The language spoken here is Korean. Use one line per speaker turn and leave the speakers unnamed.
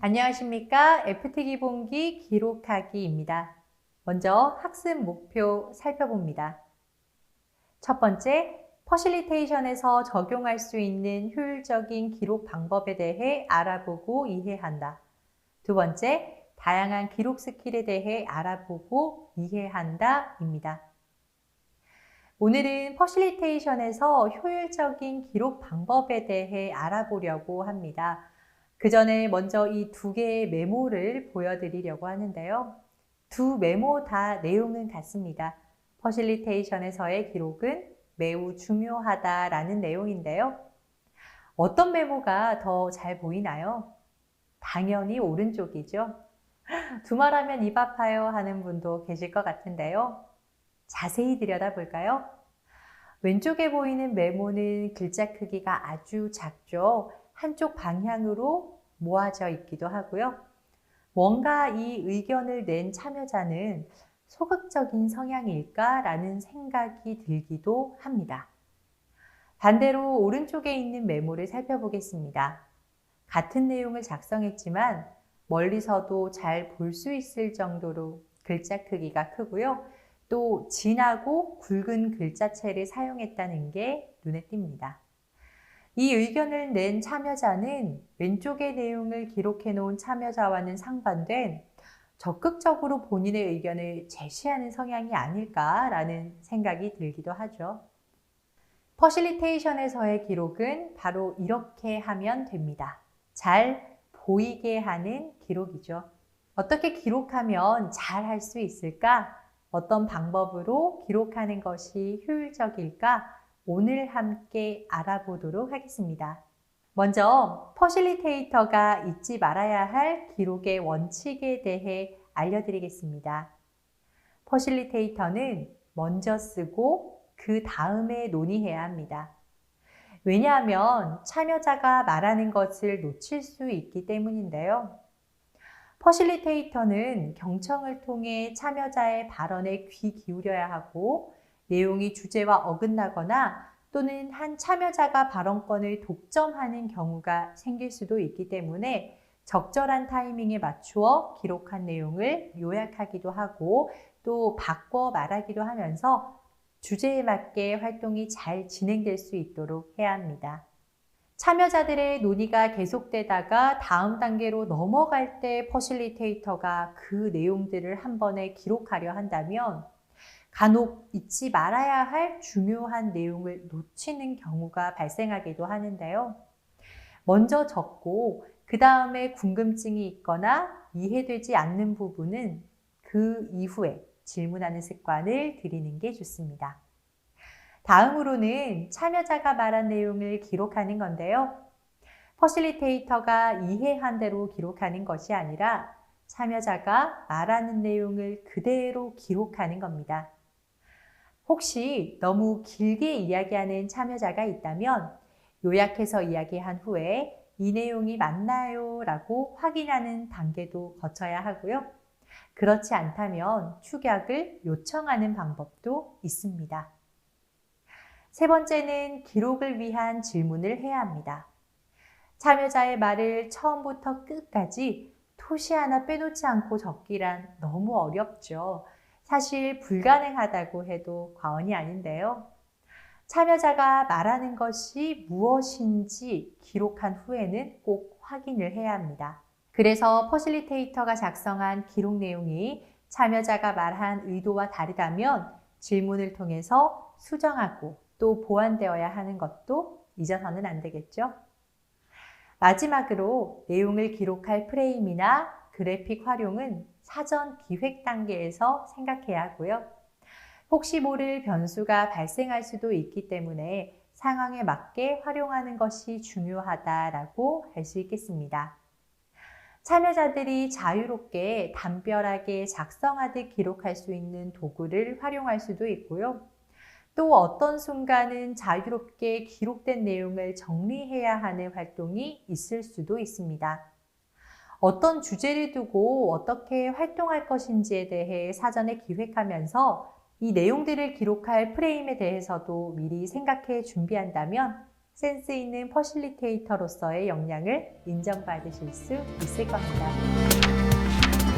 안녕하십니까? FT 기본기 기록하기입니다. 먼저 학습 목표 살펴봅니다. 첫 번째, 퍼실리테이션에서 적용할 수 있는 효율적인 기록 방법에 대해 알아보고 이해한다. 두 번째, 다양한 기록 스킬에 대해 알아보고 이해한다 입니다. 오늘은 퍼실리테이션에서 효율적인 기록 방법에 대해 알아보려고 합니다. 그 전에 먼저 이 두 개의 메모를 보여드리려고 하는데요. 두 메모 다 내용은 같습니다. 퍼실리테이션에서의 기록은 매우 중요하다라는 내용인데요. 어떤 메모가 더 잘 보이나요? 당연히 오른쪽이죠. 두말하면 입 아파요 하는 분도 계실 것 같은데요. 자세히 들여다볼까요? 왼쪽에 보이는 메모는 글자 크기가 아주 작죠. 한쪽 방향으로 모아져 있기도 하고요. 뭔가 이 의견을 낸 참여자는 소극적인 성향일까라는 생각이 들기도 합니다. 반대로 오른쪽에 있는 메모를 살펴보겠습니다. 같은 내용을 작성했지만 멀리서도 잘 볼 수 있을 정도로 글자 크기가 크고요. 또 진하고 굵은 글자체를 사용했다는 게 눈에 띕니다. 이 의견을 낸 참여자는 왼쪽의 내용을 기록해 놓은 참여자와는 상반된 적극적으로 본인의 의견을 제시하는 성향이 아닐까라는 생각이 들기도 하죠. 퍼실리테이션에서의 기록은 바로 이렇게 하면 됩니다. 잘 보이게 하는 기록이죠. 어떻게 기록하면 잘 할 수 있을까? 어떤 방법으로 기록하는 것이 효율적일까? 오늘 함께 알아보도록 하겠습니다. 먼저 퍼실리테이터가 잊지 말아야 할 기록의 원칙에 대해 알려드리겠습니다. 퍼실리테이터는 먼저 쓰고 그 다음에 논의해야 합니다. 왜냐하면 참여자가 말하는 것을 놓칠 수 있기 때문인데요. 퍼실리테이터는 경청을 통해 참여자의 발언에 귀 기울여야 하고 내용이 주제와 어긋나거나 또는 한 참여자가 발언권을 독점하는 경우가 생길 수도 있기 때문에 적절한 타이밍에 맞추어 기록한 내용을 요약하기도 하고 또 바꿔 말하기도 하면서 주제에 맞게 활동이 잘 진행될 수 있도록 해야 합니다. 참여자들의 논의가 계속되다가 다음 단계로 넘어갈 때 퍼실리테이터가 그 내용들을 한 번에 기록하려 한다면 간혹 잊지 말아야 할 중요한 내용을 놓치는 경우가 발생하기도 하는데요. 먼저 적고 그 다음에 궁금증이 있거나 이해되지 않는 부분은 그 이후에 질문하는 습관을 들이는 게 좋습니다. 다음으로는 참여자가 말한 내용을 기록하는 건데요. 퍼실리테이터가 이해한 대로 기록하는 것이 아니라 참여자가 말하는 내용을 그대로 기록하는 겁니다. 혹시 너무 길게 이야기하는 참여자가 있다면 요약해서 이야기한 후에 이 내용이 맞나요? 라고 확인하는 단계도 거쳐야 하고요. 그렇지 않다면 축약을 요청하는 방법도 있습니다. 세 번째는 기록을 위한 질문을 해야 합니다. 참여자의 말을 처음부터 끝까지 토시 하나 빼놓지 않고 적기란 너무 어렵죠. 사실 불가능하다고 해도 과언이 아닌데요. 참여자가 말하는 것이 무엇인지 기록한 후에는 꼭 확인을 해야 합니다. 그래서 퍼실리테이터가 작성한 기록 내용이 참여자가 말한 의도와 다르다면 질문을 통해서 수정하고 또 보완되어야 하는 것도 잊어서는 안 되겠죠. 마지막으로 내용을 기록할 프레임이나 그래픽 활용은 사전 기획 단계에서 생각해야 하고요. 혹시 모를 변수가 발생할 수도 있기 때문에 상황에 맞게 활용하는 것이 중요하다라고 할 수 있겠습니다. 참여자들이 자유롭게 담벼락에 작성하듯 기록할 수 있는 도구를 활용할 수도 있고요. 또 어떤 순간은 자유롭게 기록된 내용을 정리해야 하는 활동이 있을 수도 있습니다. 어떤 주제를 두고 어떻게 활동할 것인지에 대해 사전에 기획하면서 이 내용들을 기록할 프레임에 대해서도 미리 생각해 준비한다면 센스 있는 퍼실리테이터로서의 역량을 인정받으실 수 있을 겁니다.